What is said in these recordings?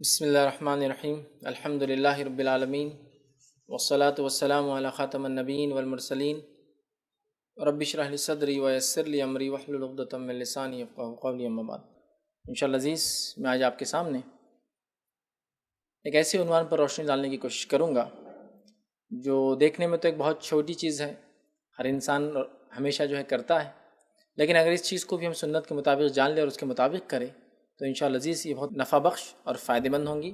بسم اللہ الرحمن الرحیم الحمد للہ رب العالمین والصلاة والسلام علی خاتم النبیین والمرسلین رب اشرح لی صدری ویسر لی امری واحلل عقدۃ من لسانی یفقہوا قولی اما بعد۔ انشاءاللہ عزیز، میں آج آپ کے سامنے ایک ایسے عنوان پر روشنی ڈالنے کی کوشش کروں گا جو دیکھنے میں تو ایک بہت چھوٹی چیز ہے، ہر انسان ہمیشہ کرتا ہے، لیکن اگر اس چیز کو بھی ہم سنت کے مطابق جان لیں اور اس کے مطابق کریں تو انشاءاللہ عزیز یہ بہت نفع بخش اور فائدہ مند ہوں گی۔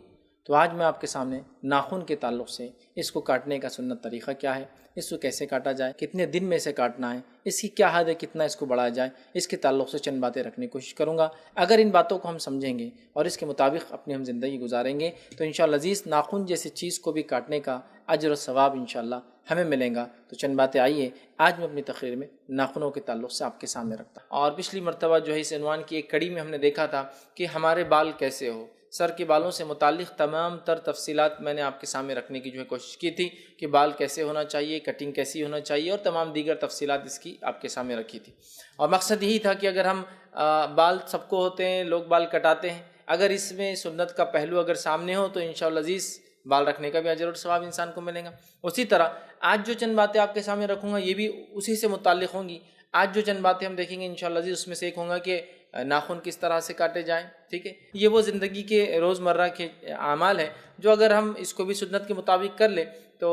تو آج میں آپ کے سامنے ناخن کے تعلق سے اس کو کاٹنے کا سنت طریقہ کیا ہے، اس کو کیسے کاٹا جائے، کتنے دن میں اسے کاٹنا ہے، اس کی کیا حد ہے، کتنا اس کو بڑھایا جائے، اس کے تعلق سے چند باتیں رکھنے کی کوشش کروں گا۔ اگر ان باتوں کو ہم سمجھیں گے اور اس کے مطابق اپنی ہم زندگی گزاریں گے تو انشاءاللہ عزیز ناخن جیسی چیز کو بھی کاٹنے کا اجر و ثواب انشاءاللہ ہمیں ملے گا۔ تو چند باتیں آئیے آج میں اپنی تقریر میں ناخنوں کے تعلق سے آپ کے سامنے رکھتا ہوں۔ اور پچھلی مرتبہ اس عنوان کی ایک کڑی میں ہم نے دیکھا تھا کہ ہمارے بال کیسے ہو، سر کے بالوں سے متعلق تمام تر تفصیلات میں نے آپ کے سامنے رکھنے کی کوشش کی تھی کہ بال کیسے ہونا چاہیے، کٹنگ کیسی ہونا چاہیے، اور تمام دیگر تفصیلات اس کی آپ کے سامنے رکھی تھی۔ اور مقصد یہی تھا کہ اگر ہم بال سب کو ہوتے ہیں، لوگ بال کٹاتے ہیں، اگر اس میں سنت کا پہلو اگر سامنے ہو تو انشاءاللہ عزیز بال رکھنے کا بھی اجر اور ثواب انسان کو ملے گا۔ اسی طرح آج جو چند باتیں آپ کے سامنے رکھوں گا یہ بھی اسی سے متعلق ہوں گی۔ آج جو چند باتیں ہم دیکھیں گے انشاءاللہ عزیز اس میں سے ایک ہوگا کہ ناخن کس طرح سے کاٹے جائیں، ٹھیک ہے۔ یہ وہ زندگی کے روزمرہ کے اعمال ہیں جو اگر ہم اس کو بھی سنت کے مطابق کر لیں تو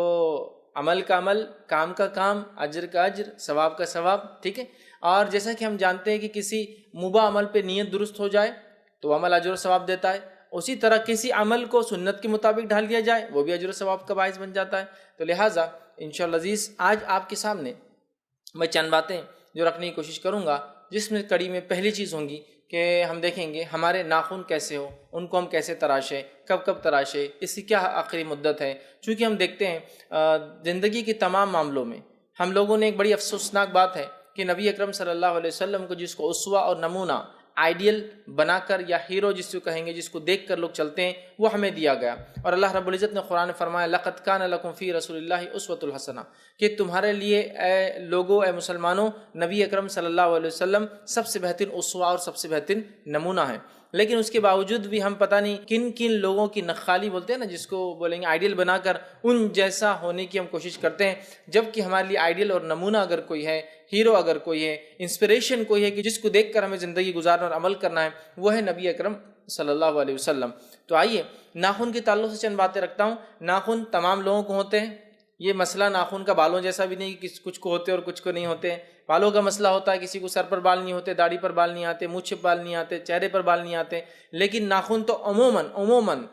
عمل کا عمل، کام کا کام، اجر کا اجر، ثواب کا ثواب، ٹھیک ہے۔ اور جیسا کہ ہم جانتے ہیں کہ کسی مباح عمل پہ نیت درست ہو جائے تو عمل اجر و ثواب دیتا ہے، اسی طرح کسی عمل کو سنت کے مطابق ڈھال دیا جائے وہ بھی اجر و ثواب کا باعث بن جاتا ہے۔ تو لہٰذا انشاءاللہ عزیز آج آپ کے سامنے میں چند باتیں جو رکھنے کی کوشش کروں گا، جس میں کڑی میں پہلی چیز ہوں گی کہ ہم دیکھیں گے ہمارے ناخن کیسے ہو، ان کو ہم کیسے تراشیں، کب کب تراشیں، اس کی کیا آخری مدت ہے۔ چونکہ ہم دیکھتے ہیں زندگی کے تمام معاملوں میں ہم لوگوں نے ایک بڑی افسوسناک بات ہے کہ نبی اکرم صلی اللہ علیہ وسلم کو جس کو اسوہ اور نمونہ، آئیڈیل بنا کر یا ہیرو جس کو کہیں گے، جس کو دیکھ کر لوگ چلتے ہیں، وہ ہمیں دیا گیا۔ اور اللہ رب العزت نے قرآن فرمایا لَقَدْ كَانَ لَكُمْ فِي رَسُولِ اللَّهِ أُسْوَةٌ حَسَنَةٌ، کہ تمہارے لیے اے لوگوں، اے مسلمانوں، نبی اکرم صلی اللہ علیہ وسلم سب سے بہترین اسوہ اور سب سے بہترین نمونہ ہے۔ لیکن اس کے باوجود بھی ہم پتہ نہیں کن کن لوگوں کی نخالی بولتے ہیں نا، جس کو بولیں گے آئیڈیل بنا کر ان جیسا ہونے کی ہم کوشش کرتے ہیں، جبکہ ہمارے لیے آئیڈیل اور نمونہ اگر کوئی ہے، ہیرو اگر کوئی ہے، انسپریشن کوئی ہے کہ جس کو دیکھ کر ہمیں زندگی گزارنا اور عمل کرنا ہے، وہ ہے نبی اکرم صلی اللہ علیہ وسلم۔ تو آئیے ناخن کے تعلق سے چند باتیں رکھتا ہوں۔ ناخن تمام لوگوں کو ہوتے ہیں، یہ مسئلہ ناخن کا بالوں جیسا بھی نہیں کہ کچھ کو ہوتے اور کچھ کو نہیں ہوتے۔ بالوں کا مسئلہ ہوتا ہے، کسی کو سر پر بال نہیں ہوتے، داڑھی پر بال نہیں آتے، مونچھ پر بال نہیں آتے، چہرے پر بال نہیں آتے، لیکن ناخن تو عموماً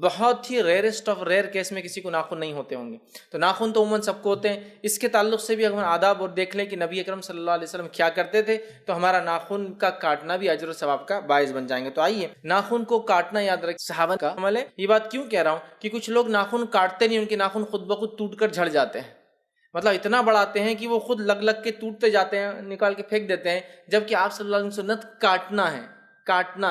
بہت ہی ریئرسٹ آف ریئر کیس میں کسی کو ناخن نہیں ہوتے ہوں گے۔ تو ناخن تو عموماً سب کو ہوتے ہیں۔ اس کے تعلق سے بھی اگر آداب اور دیکھ لیں کہ نبی اکرم صلی اللہ علیہ وسلم کیا کرتے تھے تو ہمارا ناخن کا کاٹنا بھی اجر و ثواب کا باعث بن جائیں گے۔ تو آئیے ناخن کو کاٹنا یاد رکھ صحابہ کا عمل ہے۔ یہ بات کیوں کہہ رہا ہوں کہ کچھ لوگ ناخن کاٹتے نہیں، ان کے ناخن خود بخود ٹوٹ کر جھڑ جاتے ہیں، مطلب اتنا بڑھاتے ہیں کہ وہ خود لگ کے ٹوٹتے جاتے ہیں، نکال کے پھینک دیتے ہیں، جبکہ آپ صلی اللہ علیہ وسلم سنت کاٹنا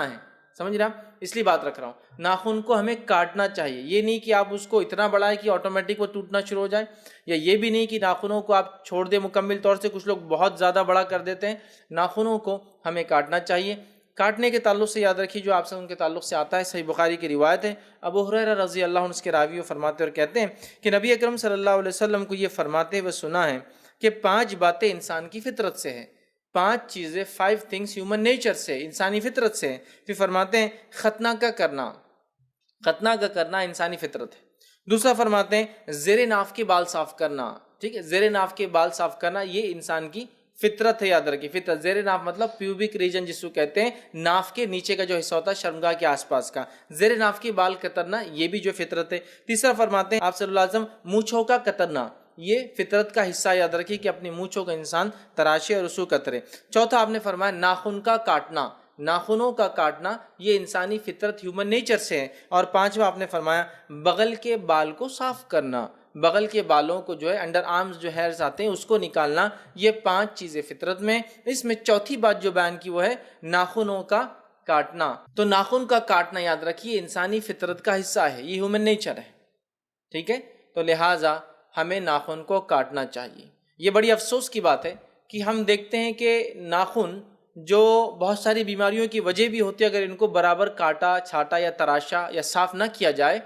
ہے، سمجھ رہے ہیں؟ اس لیے بات رکھ رہا ہوں، ناخن کو ہمیں کاٹنا چاہیے۔ یہ نہیں کہ آپ اس کو اتنا بڑھائیں کہ آٹومیٹک وہ ٹوٹنا شروع ہو جائے، یا یہ بھی نہیں کہ ناخنوں کو آپ چھوڑ دیں مکمل طور سے، کچھ لوگ بہت زیادہ بڑا کر دیتے ہیں۔ ناخنوں کو ہمیں کاٹنا چاہیے۔ کاٹنے کے تعلق سے یاد رکھیے جو آپ سے ان کے تعلق سے آتا ہے، صحیح بخاری کی روایت ہے، ابو ہریرہ رضی اللہ عنہ اس کے راوی فرماتے اور کہتے ہیں کہ نبی اکرم صلی اللہ علیہ وسلم کو یہ فرماتے ہوئے سنا ہے کہ 5 باتیں انسان کی فطرت سے ہیں، 5 چیزیں، 5 things ہیومن نیچر سے، انسانی فطرت سے ہیں۔ پھر فرماتے ہیں ختنہ کا کرنا انسانی فطرت ہے۔ دوسرا فرماتے ہیں زیر ناف کے بال صاف کرنا، ٹھیک ہے، زیر ناف کے بال صاف کرنا یہ انسان کی فطرت ہے، یاد رکھیے فطرت۔ زیر ناف مطلب پیوبک ریجن جس کو کہتے ہیں، ناف کے نیچے کا جو حصہ ہوتا ہے شرمگاہ کے آس پاس کا، زیر ناف کے بال کترنا یہ بھی جو فطرت ہے۔ تیسرا فرماتے ہیں آپ صلی اللہ علیہ وسلم مونچھوں کا کترنا، یہ فطرت کا حصہ، یاد رکھیے کہ اپنی مونچھوں کا انسان تراشے اور اسے کترے۔ چوتھا آپ نے فرمایا ناخن کا کاٹنا، ناخنوں کا کاٹنا یہ انسانی فطرت ہیومن نیچر سے ہے۔ اور 5واں آپ نے فرمایا بغل کے بال کو صاف کرنا، بغل کے بالوں کو انڈر آرمز جو ہیئرز آتے ہیں اس کو نکالنا، یہ 5 چیزیں فطرت میں۔ اس میں چوتھی بات جو بیان کی وہ ہے ناخنوں کا کاٹنا۔ تو ناخن کا کاٹنا یاد رکھیے انسانی فطرت کا حصہ ہے، یہ ہیومن نیچر ہے، ٹھیک ہے۔ تو لہٰذا ہمیں ناخن کو کاٹنا چاہیے۔ یہ بڑی افسوس کی بات ہے کہ ہم دیکھتے ہیں کہ ناخن جو بہت ساری بیماریوں کی وجہ بھی ہوتی ہے، اگر ان کو برابر کاٹا چھاٹا یا تراشا یا صاف نہ کیا جائے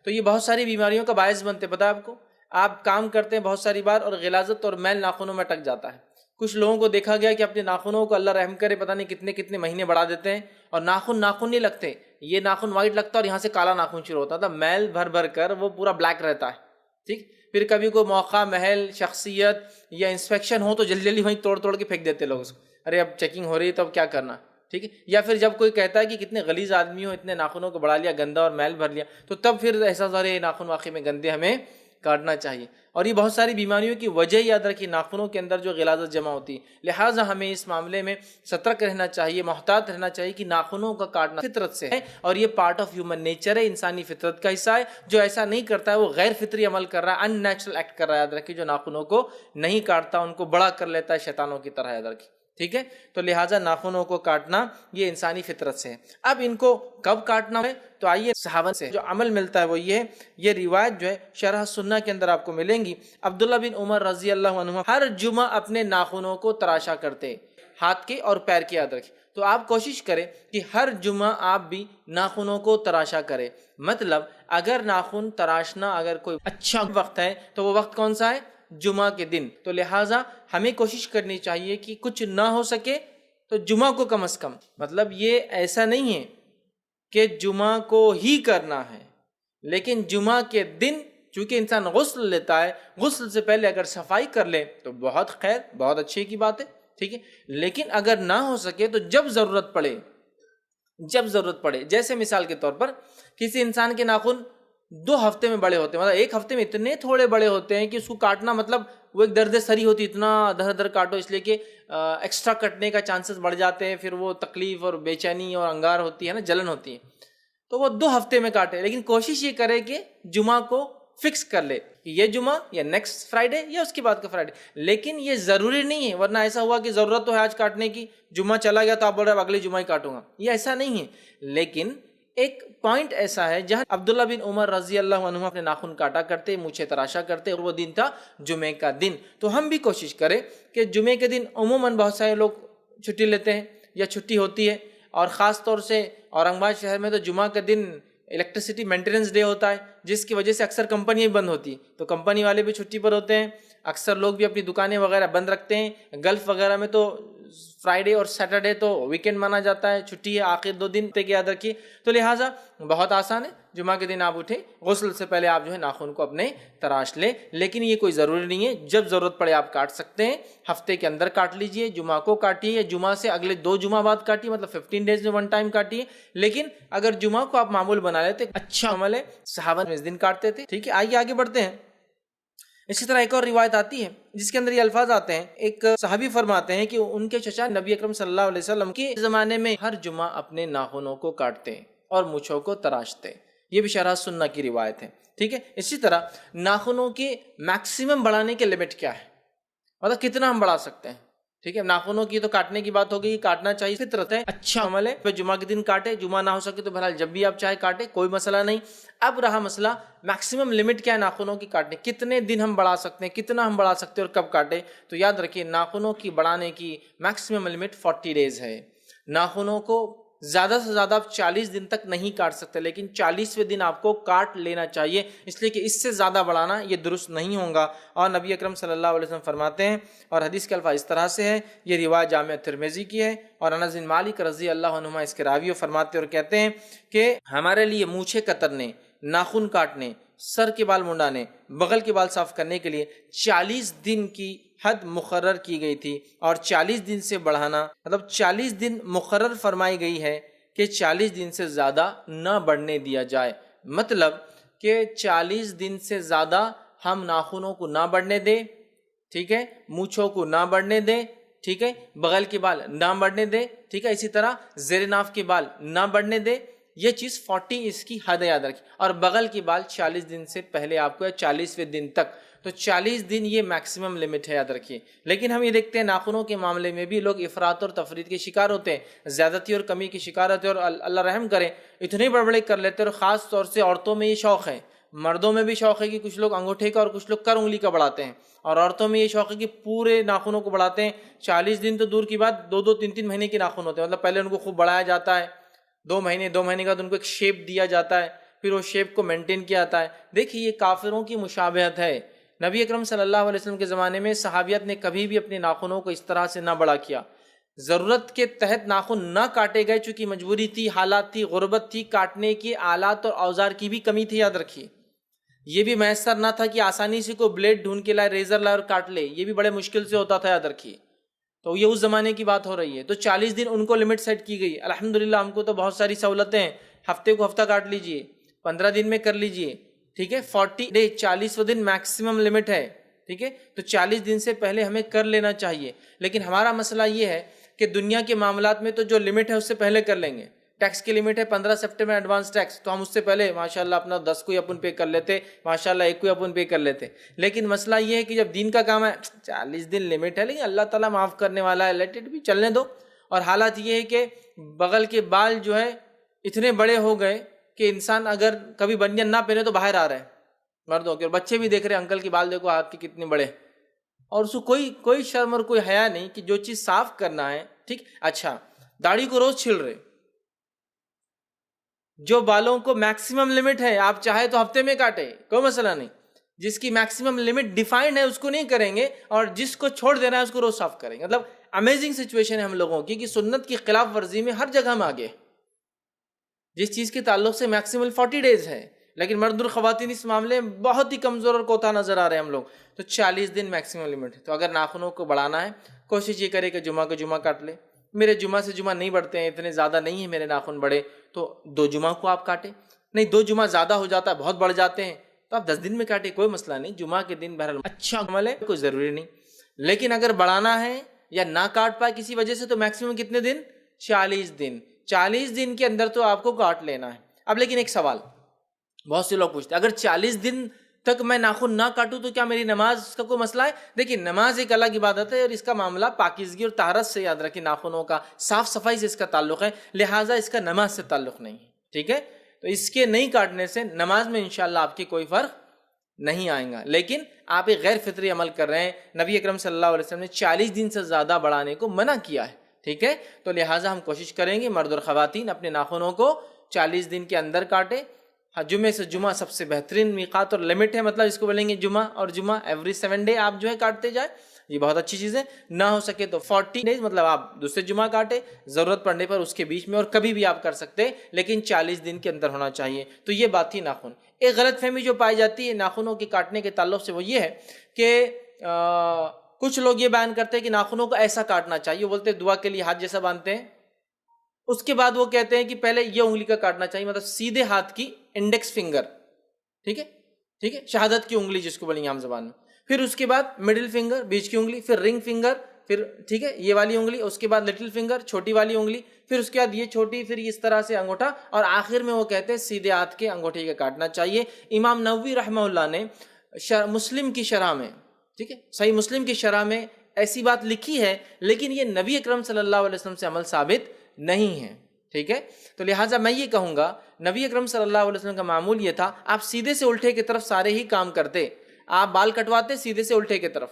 تو یہ بہت ساری بیماریوں کا باعث بنتے. پتہ ہے آپ کو، آپ کام کرتے ہیں بہت ساری بار اور غلاظت اور میل ناخنوں میں اٹک جاتا ہے. کچھ لوگوں کو دیکھا گیا کہ اپنے ناخنوں کو اللہ رحم کرے پتہ نہیں کتنے کتنے مہینے بڑھا دیتے ہیں اور ناخن نہیں لگتے، یہ ناخن وائٹ لگتا ہے اور یہاں سے کالا ناخن شروع ہوتا تھا، میل بھر بھر کر وہ پورا بلیک رہتا ہے. ٹھیک، پھر کبھی کوئی موقع محل شخصیت یا انسپیکشن ہو تو جلدی جلدی وہیں توڑ توڑ کے پھینک دیتے لوگ اس کو، ارے اب چیکنگ ہو رہی ہے تو اب کیا کرنا. ٹھیک ہے، یا پھر جب کوئی کہتا ہے کہ کتنے غلیظ آدمی ہو، اتنے ناخنوں کو بڑھا لیا، گندا اور میل بھر لیا، تو تب پھر احساس ہو رہا ہے ناخن واقعی میں گندے، ہمیں کاٹنا چاہیے. اور یہ بہت ساری بیماریوں کی وجہ یاد رکھیے ناخنوں کے اندر جو غلاظت جمع ہوتی ہے، لہٰذا ہمیں اس معاملے میں سترک رہنا چاہیے، محتاط رہنا چاہیے کہ ناخنوں کا کاٹنا فطرت سے ہے اور یہ پارٹ آف ہیومن نیچر ہے، انسانی فطرت کا حصہ ہے. جو ایسا نہیں کرتا ہے وہ غیر فطری عمل کر رہا ہے، ان نیچرل ایکٹ کر رہا ہے. یاد رکھیے جو ناخنوں کو نہیں کاٹتا ان کو بڑا کر لیتا ہے شیطانوں کی طرح، یاد رکھیے. ٹھیک ہے، تو لہٰذا ناخنوں کو کاٹنا یہ انسانی فطرت سے ہے. اب ان کو کب کاٹنا ہے تو آئیے صحابہ سے جو عمل ملتا ہے وہ یہ روایت جو ہے شرح سنہ کے اندر آپ کو ملیں گی. عبداللہ بن عمر رضی اللہ عنہ ہر جمعہ اپنے ناخنوں کو تراشا کرتے، ہاتھ کے اور پیر کے. یاد رکھیں، تو آپ کوشش کریں کہ ہر جمعہ آپ بھی ناخنوں کو تراشا کریں. مطلب اگر ناخن تراشنا اگر کوئی اچھا وقت ہے تو وہ وقت کون سا ہے؟ جمعہ کے دن. تو لہٰذا ہمیں کوشش کرنی چاہیے کہ کچھ نہ ہو سکے تو جمعہ کو کم از کم، مطلب یہ ایسا نہیں ہے کہ جمعہ کو ہی کرنا ہے، لیکن جمعہ کے دن چونکہ انسان غسل لیتا ہے، غسل سے پہلے اگر صفائی کر لے تو بہت خیر، بہت اچھے کی بات ہے. ٹھیک ہے، لیکن اگر نہ ہو سکے تو جب ضرورت پڑے، جیسے مثال کے طور پر کسی انسان کے ناخن 2 ہفتے میں بڑے ہوتے ہیں، مطلب 1 ہفتے میں اتنے تھوڑے بڑے ہوتے ہیں کہ اس کو کاٹنا مطلب وہ ایک درد سری ہوتی، اتنا دھر کاٹو، اس لیے کہ ایکسٹرا کٹنے کا چانسز بڑھ جاتے ہیں، پھر وہ تکلیف اور بے چینی اور انگار ہوتی ہے نا، جلن ہوتی ہے. تو وہ 2 ہفتے میں کاٹے، لیکن کوشش یہ کرے کہ جمعہ کو فکس کر لے کہ یہ جمعہ یا نیکسٹ فرائیڈے یا اس کے بعد کا فرائیڈے. لیکن یہ ضروری نہیں ہے، ورنہ ایسا ہوا کہ ضرورت تو ہے آج کاٹنے کی، جمعہ چلا گیا تو آپ بول رہے ہیں اگلے جمعہ ہی کاٹوں گا، یہ ایسا نہیں ہے. لیکن ایک پوائنٹ ایسا ہے جہاں عبداللہ بن عمر رضی اللہ عنہ اپنے ناخن کاٹا کرتے، مونچھیں تراشا کرتے، اور وہ دن تھا جمعے کا دن. تو ہم بھی کوشش کریں کہ جمعے کے دن عموماً بہت سارے لوگ چھٹی لیتے ہیں یا چھٹی ہوتی ہے، اور خاص طور سے اورنگ آباد شہر میں تو جمعہ کے دن الیکٹریسٹی مینٹیننس ڈے ہوتا ہے، جس کی وجہ سے اکثر کمپنیاں بند ہوتی ہیں، تو کمپنی والے بھی چھٹی پر ہوتے ہیں، اکثر لوگ بھی اپنی دکانیں وغیرہ بند رکھتے ہیں. گلف وغیرہ میں تو فرائیڈے اور سیٹرڈے تو ویکینڈ مانا جاتا ہے، چھٹی ہے، آخر 2 دن تک یاد رکھیے. تو لہٰذا بہت آسان ہے، جمعہ کے دن آپ اٹھیں، غسل سے پہلے آپ جو ہے ناخن کو اپنے تراش لیں. لیکن یہ کوئی ضروری نہیں ہے، جب ضرورت پڑے آپ کاٹ سکتے ہیں، ہفتے کے اندر کاٹ لیجئے، جمعہ کو کاٹیے یا جمعہ سے اگلے 2 جمعہ بعد کاٹیے، مطلب 15 ڈیز میں 1 ٹائم کاٹیے. لیکن اگر جمعہ کو آپ معمول بنا لیتے اچھا عمل ہے، صحابہ اس دن کاٹتے تھے. ٹھیک ہے، آئیے آگے بڑھتے ہیں. اسی طرح ایک اور روایت آتی ہے جس کے اندر یہ الفاظ آتے ہیں، ایک صحابی فرماتے ہیں کہ ان کے چچا نبی اکرم صلی اللہ علیہ وسلم کے زمانے میں ہر جمعہ اپنے ناخنوں کو کاٹتے اور مونچھوں کو تراشتے. یہ بھی شرح سنہ کی روایت ہے. ٹھیک ہے، اسی طرح ناخنوں کے میکسیمم بڑھانے کے لمٹ کیا ہے، مطلب کتنا ہم بڑھا سکتے ہیں. ٹھیک ہے، ناخنوں کی تو کاٹنے کی بات ہوگی، کاٹنا چاہیے، فطرت ہے، اچھا عمل ہے. جمعہ کے دن کاٹے، جمعہ نہ ہو سکے تو بہرحال جب بھی آپ چاہے کاٹے، کوئی مسئلہ نہیں. اب رہا مسئلہ میکسیمم لمٹ کیا ہے ناخنوں کی کاٹنے، کتنے دن ہم بڑھا سکتے ہیں، کتنا ہم بڑھا سکتے ہیں اور کب کاٹے. تو یاد رکھیے ناخنوں کی بڑھانے کی میکسیمم لمٹ 40 ڈیز ہے. ناخنوں کو زیادہ سے زیادہ آپ 40 دن تک نہیں کاٹ سکتے، لیکن 40ویں دن آپ کو کاٹ لینا چاہیے، اس لیے کہ اس سے زیادہ بڑھانا یہ درست نہیں ہوگا. اور نبی اکرم صلی اللہ علیہ وسلم فرماتے ہیں، اور حدیث کے الفاظ اس طرح سے ہے، یہ روایت جامع ترمذی کی ہے، اور انس بن مالک رضی اللہ عنہما اس کے راوی فرماتے اور کہتے ہیں کہ ہمارے لیے مونچھیں کترنے، ناخن کاٹنے، سر کے بال منڈانے، بغل کے بال صاف کرنے کے لیے 40 دن کی حد مقرر کی گئی تھی، اور 40 دن سے بڑھانا مطلب 40 دن مقرر فرمائی گئی ہے کہ 40 دن سے زیادہ نہ بڑھنے دیا جائے. مطلب کہ 40 دن سے زیادہ ہم ناخنوں کو نہ بڑھنے دیں. ٹھیک ہے، مونچھوں کو نہ بڑھنے دیں. ٹھیک ہے، بغل کے بال نہ بڑھنے دیں. ٹھیک ہے، اسی طرح زیر ناف کے بال نہ بڑھنے دیں. یہ چیز 40 اس کی حد یاد رکھیں. اور بغل کے بال 40 دن سے پہلے آپ کو 40ویں دن تک، تو 40 دن یہ میکسیمم لمٹ ہے، یاد رکھیے. لیکن ہم یہ دیکھتے ہیں ناخنوں کے معاملے میں بھی لوگ افراط اور تفریط کے شکار ہوتے ہیں، زیادتی اور کمی کے شکار ہوتے ہیں، اور اللہ رحم کرے اتنے بڑے کر لیتے ہیں. اور خاص طور سے عورتوں میں یہ شوق ہے، مردوں میں بھی شوق ہے کہ کچھ لوگ انگوٹھے کا اور کچھ لوگ کر انگلی کا بڑھاتے ہیں، اور عورتوں میں یہ شوق ہے کہ پورے ناخنوں کو بڑھاتے ہیں۔ 40 دن تو دور کی بات، 2-3 مہینے کے ناخن ہوتے ہیں، مطلب پہلے ان کو خوب بڑھایا جاتا ہے، 2 مہینے کے بعد ان کو ایک شیپ دیا جاتا ہے، پھر وہ شیپ کو مینٹین کیا جاتا ہے۔ دیکھیے یہ کافروں کی مشابہت ہے۔ نبی اکرم صلی اللہ علیہ وسلم کے زمانے میں صحابیت نے کبھی بھی اپنے ناخنوں کو اس طرح سے نہ بڑا کیا، ضرورت کے تحت ناخن نہ کاٹے گئے، چونکہ مجبوری تھی، حالات تھی، غربت تھی، کاٹنے کے آلات اور اوزار کی بھی کمی تھی، یاد رکھیے۔ یہ بھی میسر نہ تھا کہ آسانی سے کوئی بلیڈ ڈھونڈ کے لائے، ریزر لائے اور کاٹ لے، یہ بھی بڑے مشکل سے ہوتا تھا، یاد رکھیے۔ تو یہ اس زمانے کی بات ہو رہی ہے۔ تو 40 دن ان کو لمٹ سیٹ کی گئی۔ الحمدللہ ہم کو تو بہت ساری سہولتیں ہیں، ہفتے کو ہفتہ کاٹ لیجئے، 15 دن میں کر لیجئے، ٹھیک ہے۔ 40 ڈے 40 دن میکسیمم لمٹ ہے، ٹھیک ہے۔ تو 40 دن سے پہلے ہمیں کر لینا چاہیے، لیکن ہمارا مسئلہ یہ ہے کہ دنیا کے معاملات میں تو جو لمٹ ہے اس سے پہلے کر لیں گے۔ ٹیکس کی لمٹ ہے 15 سپٹمبر ایڈوانس ٹیکس، تو ہم اس سے پہلے ماشاءاللہ اپنا 10 کو اپن پے کر لیتے، ماشاءاللہ 1 کو اپن پے کر لیتے۔ لیکن مسئلہ یہ ہے کہ جب دین کا کام ہے، 40 دن لمٹ ہے، لیکن اللہ تعالیٰ معاف کرنے والا ہے، لیٹ اٹ بھی، چلنے دو۔ اور حالات یہ ہے کہ بغل کے بال جو ہے اتنے بڑے ہو گئے کہ انسان اگر کبھی بنیان نہ پہنے تو باہر آ رہے ہیں مردوں کے، اور بچے بھی دیکھ رہے ہیں انکل کے بال دیکھو ہاتھ کے کتنے بڑے، اور اس کو کوئی شرم اور کوئی حیا نہیں کہ جو چیز صاف کرنا ہے، ٹھیک۔ اچھا، داڑھی کو روز چھیل رہے، جو بالوں کو میکسیمم لمٹ ہے، آپ چاہے تو ہفتے میں کاٹے، کوئی مسئلہ نہیں۔ جس کی میکسیمم لمٹ ڈیفائنڈ ہے اس کو نہیں کریں گے، اور جس کو چھوڑ دینا ہے اس کو روز صاف کریں گے۔ مطلب امیزنگ سچویشن ہے ہم لوگوں کی کہ سنت کی خلاف ورزی میں ہر جگہ ہم آگے، جس چیز کے تعلق سے میکسیمم 40 ڈیز ہے، لیکن مرد اور خواتین اس معاملے میں بہت ہی کمزور اور کوتا نظر آ رہے ہیں ہم لوگ۔ تو 40 دن میکسیمم لمٹ ہے۔ تو اگر ناخنوں کو بڑھانا ہے، کوشش یہ کرے کہ جمعہ کو جمعہ کاٹ لے۔ میرے جمعہ سے جمعہ نہیں بڑھتے ہیں، اتنے زیادہ نہیں ہیں میرے ناخن بڑے، تو 2 جمعہ کو آپ کاٹیں۔ نہیں 2 جمعہ زیادہ ہو جاتا ہے، بہت بڑھ جاتے ہیں، تو آپ 10 دن میں کاٹیں، کوئی مسئلہ نہیں۔ جمعہ کے دن بہرحال اچھا عمل ہے، کوئی ضروری نہیں۔ لیکن اگر بڑھانا ہے یا نہ کاٹ پائے کسی وجہ سے، تو میکسیمم کتنے دن؟ 40 دن۔ 40 دن کے اندر تو آپ کو کاٹ لینا ہے۔ اب لیکن ایک سوال بہت سے لوگ پوچھتے ہیں، اگر 40 دن تک میں ناخن نہ کاٹوں تو کیا میری نماز کا کوئی مسئلہ ہے؟ دیکھیں، نماز ایک الگ عبادت ہے، اور اس کا معاملہ پاکیزگی اور طہارت سے، یاد رکھیں، ناخنوں کا صاف صفائی سے اس کا تعلق ہے، لہٰذا اس کا نماز سے تعلق نہیں ہے، ٹھیک ہے۔ تو اس کے نہیں کاٹنے سے نماز میں انشاءاللہ آپ کی کوئی فرق نہیں آئے گا، لیکن آپ ایک غیر فطری عمل کر رہے ہیں۔ نبی اکرم صلی اللہ علیہ وسلم نے 40 دن سے زیادہ بڑھانے کو منع کیا ہے، ٹھیک ہے۔ تو لہٰذا ہم کوشش کریں گے مرد اور خواتین اپنے ناخنوں کو 40 دن کے اندر کاٹے۔ جمعے سے جمعہ سب سے بہترین میقات اور لمٹ ہے، مطلب اس کو بولیں گے جمعہ اور جمعہ، ایوری 7 ڈے آپ جو ہے کاٹتے جائیں، یہ بہت اچھی چیز ہے۔ نہ ہو سکے تو 40 ڈیز، مطلب آپ دوسرے جمعہ کاٹے، ضرورت پڑنے پر اس کے بیچ میں، اور کبھی بھی آپ کر سکتے، لیکن 40 دن کے اندر ہونا چاہیے۔ تو یہ بات تھی ناخن۔ ایک غلط فہمی جو پائی جاتی ہے ناخنوں کے کاٹنے کے تعلق سے، وہ یہ ہے کہ کچھ لوگ یہ بیان کرتے ہیں کہ ناخنوں کو ایسا کاٹنا چاہیے، وہ بولتے ہیں دعا کے لیے ہاتھ جیسا باندھتے ہیں، اس کے بعد وہ کہتے ہیں کہ پہلے یہ انگلی کا کاٹنا چاہیے، مطلب سیدھے ہاتھ کی انڈیکس فنگر، ٹھیک ہے، ٹھیک ہے، شہادت کی انگلی جس کو بولیں گے عام زبان میں، پھر اس کے بعد مڈل فنگر، بیچ کی انگلی، پھر رنگ فنگر، پھر ٹھیک ہے یہ والی انگلی، اس کے بعد لٹل فنگر، چھوٹی والی انگلی، پھر اس کے بعد یہ چھوٹی، پھر اس طرح سے انگوٹھا، اور آخر میں وہ کہتے ہیں سیدھے ہاتھ کے انگوٹھے کا کاٹنا چاہیے۔ امام نووی رحمہ اللہ نے مسلم کی شرح میں، ٹھیک ہے، صحیح مسلم کی شرح میں ایسی بات لکھی ہے، لیکن یہ نبی اکرم صلی اللہ علیہ وسلم سے عمل ثابت نہیں ہے، ٹھیک ہے۔ تو لہٰذا میں یہ کہوں گا، نبی اکرم صلی اللہ علیہ وسلم کا معمول یہ تھا، آپ سیدھے سے الٹے کی طرف سارے ہی کام کرتے، آپ بال کٹواتے سیدھے سے الٹے کی طرف،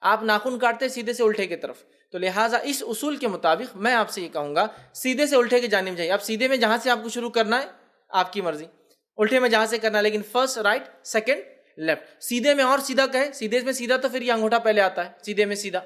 آپ ناخن کاٹتے سیدھے سے الٹے کی طرف۔ تو لہٰذا اس اصول کے مطابق میں آپ سے یہ کہوں گا، سیدھے سے الٹے کی جانب جائیے۔ آپ سیدھے میں جہاں سے آپ کو شروع کرنا ہے آپ کی مرضی، الٹے میں جہاں سے کرنا ہے، لیکن فرسٹ رائٹ، سیکنڈ لیفٹ۔ سیدھے میں اور سیدھا کہیں، سیدھے میں سیدھا تو پھر یہ انگوٹھا پہلے آتا ہے، سیدھے میں سیدھا،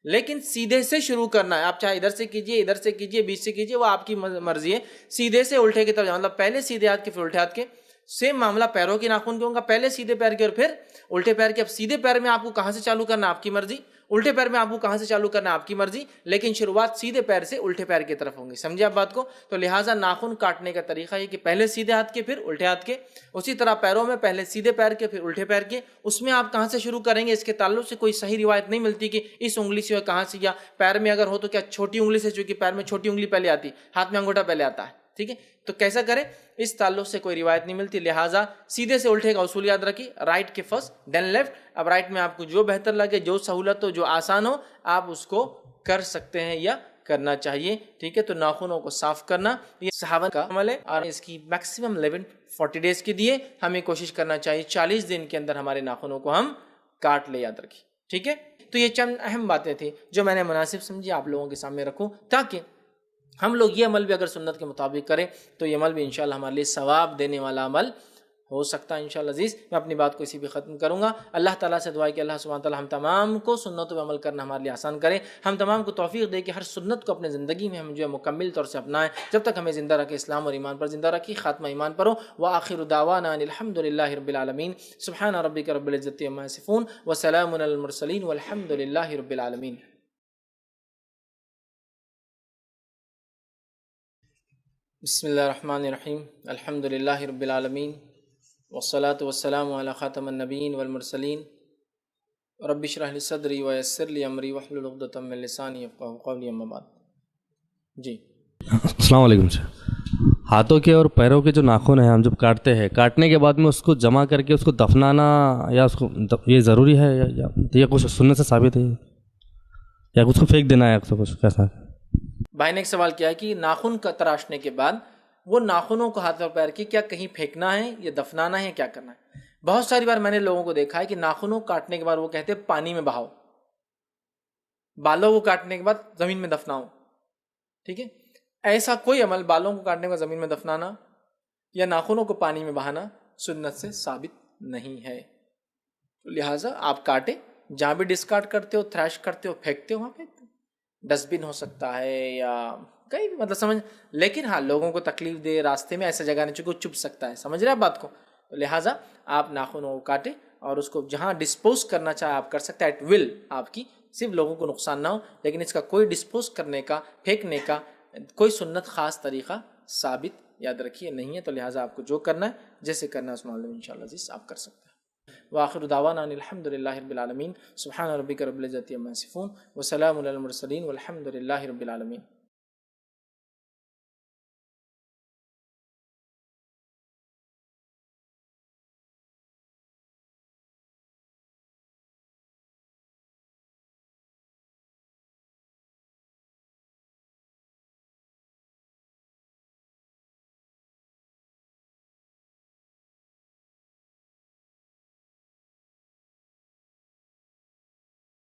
لیکن سیدھے سے شروع کرنا ہے۔ آپ چاہے ادھر سے کیجئے، ادھر سے کیجئے، بیچ سے کیجئے، وہ آپ کی مرضی ہے۔ سیدھے سے الٹے کی طرف، مطلب پہلے سیدھے ہاتھ کے پھر الٹے ہاتھ کے۔ سیم معاملہ پیروں کے ناخن کے ہوگا، پہلے سیدھے پیر کے اور پھر الٹے پیر کے۔ اب سیدھے پیر میں آپ کو کہاں سے چالو کرنا آپ کی مرضی، الٹے پیر میں آپ کو کہاں سے چالو کرنا آپ کی مرضی، لیکن شروعات سیدھے پیر سے الٹے پیر کی طرف ہوں گی۔ سمجھے آپ بات کو؟ تو لہٰذا ناخن کاٹنے کا طریقہ یہ کہ پہلے سیدھے ہاتھ کے پھر الٹے ہاتھ کے، اسی طرح پیروں میں پہلے سیدھے پیر کے پھر الٹے پیر کے۔ اس میں آپ کہاں سے شروع کریں گے اس کے تعلق سے کوئی صحیح روایت نہیں ملتی کہ اس انگلی سے کہاں سے، یا پیر میں اگر ہو تو کیا چھوٹی انگلی سے، چونکہ پیر میں چھوٹی انگلی پہلے آتی، ہاتھ میں انگوٹھا پہلے آتا ہے، ٹھیک ہے۔ تو کیسا کریں، اس تعلق سے کوئی روایت نہیں ملتی، لہٰذا سیدھے سے الٹے کا اصول یاد رکھیے، رائٹ کے فرسٹ دین لیفٹ۔ اب رائٹ میں آپ کو جو بہتر لگے، جو سہولت ہو، جو آسان ہو، آپ اس کو کر سکتے ہیں یا کرنا چاہیے. ٹھیک ہے, تو ناخنوں کو صاف کرنا یہ صحابہ کا عمل ہے, اور اس کی میکسیمم لیمٹ 40 ڈیز کی دیے. ہمیں کوشش کرنا چاہیے 40 دن کے اندر ہمارے ناخنوں کو ہم کاٹ لے, یاد رکھیے. ٹھیک ہے, تو یہ چند اہم باتیں تھیں جو میں نے مناسب سمجھی آپ لوگوں کے سامنے رکھوں, تاکہ ہم لوگ یہ عمل بھی اگر سنت کے مطابق کریں تو یہ عمل بھی انشاءاللہ ہمارے لیے ثواب دینے والا عمل ہو سکتا ہے انشاءاللہ. عزیز, میں اپنی بات کو اسی پہ ختم کروں گا. اللہ تعالیٰ سے دعا ہے کہ اللہ سبحانہ تعالیٰ ہم تمام کو سنتوں پہ عمل کرنا ہمارے لیے آسان کرے, ہم تمام کو توفیق دے کہ ہر سنت کو اپنے زندگی میں ہم جو ہے مکمل طور سے اپنائیں, جب تک ہمیں زندہ رکھے اسلام اور ایمان پر زندہ رکھی, خاتمہ ایمان پر ہو. وآخر دعوانا ان الحمد للہ رب العالمین. سبحان ربک رب العزۃ عما یصفون وسلام علی المرسلین والحمد للہ رب العالمین. بسم اللہ الرحمن الرحیم. الحمد للہ رب العالمین والصلاة والسلام علی خاتم النبیین والمرسلین. رب اشرح لی صدری ویسر لی امری واحلل عقدۃ من لسانی یفقہوا قولی. اما بعد. جی السلام علیکم سر. ہاتھوں کے اور پیروں کے جو ناخن ہیں ہم جب کاٹتے ہیں, کاٹنے کے بعد میں اس کو جمع کر کے اس کو دفنانا یا اس کو یہ ضروری ہے یا کچھ سننے سے ثابت ہے, یا اس کو پھینک دینا ہے, کچھ کیسا؟ بھائی نے ایک سوال کیا ہے کہ ناخن کا تراشنے کے بعد وہ ناخنوں کو ہاتھ اور پیر کی کیا کہیں پھینکنا ہے یا دفنانا ہے, کیا کرنا ہے. بہت ساری بار میں نے لوگوں کو دیکھا ہے کہ ناخنوں کاٹنے کے بعد وہ کہتے ہیں پانی میں بہاؤ, بالوں کو کاٹنے کے بعد زمین میں دفناؤ. ٹھیک ہے, ایسا کوئی عمل بالوں کو کاٹنے کے بعد زمین میں دفنانا یا ناخنوں کو پانی میں بہانا سنت سے ثابت نہیں ہے. لہٰذا آپ کاٹیں, جہاں بھی ڈسکارڈ کرتے ہو, تھریش کرتے ہو, پھینکتے ہو, وہاں پھینکتے ہو. ڈسٹ بن ہو سکتا ہے یا کہیں بھی, مطلب سمجھ, لیکن ہاں لوگوں کو تکلیف دے, راستے میں ایسا جگہ نہیں چونکہ وہ چبھ سکتا ہے. سمجھ رہے ہیں بات کو؟ تو لہٰذا آپ ناخنوں کو کاٹیں اور اس کو جہاں ڈسپوز کرنا چاہے آپ کر سکتے ہیں, ایٹ ول آپ کی, صرف لوگوں کو نقصان نہ ہو. لیکن اس کا کوئی ڈسپوز کرنے کا, پھینکنے کا کوئی سنت خاص طریقہ ثابت یاد رکھیے نہیں ہے. تو لہٰذا آپ کو جو کرنا ہے, جیسے کرنا ہے, اس معاملے میں انشاءاللہ عزیز آپ کر سکتے ہیں. وآخر دعوانا ان الحمد للہ رب العالمین. سبحان ربک رب العزۃ عما یصفون وسلام علی المرسلین والحمد للہ رب العالمین.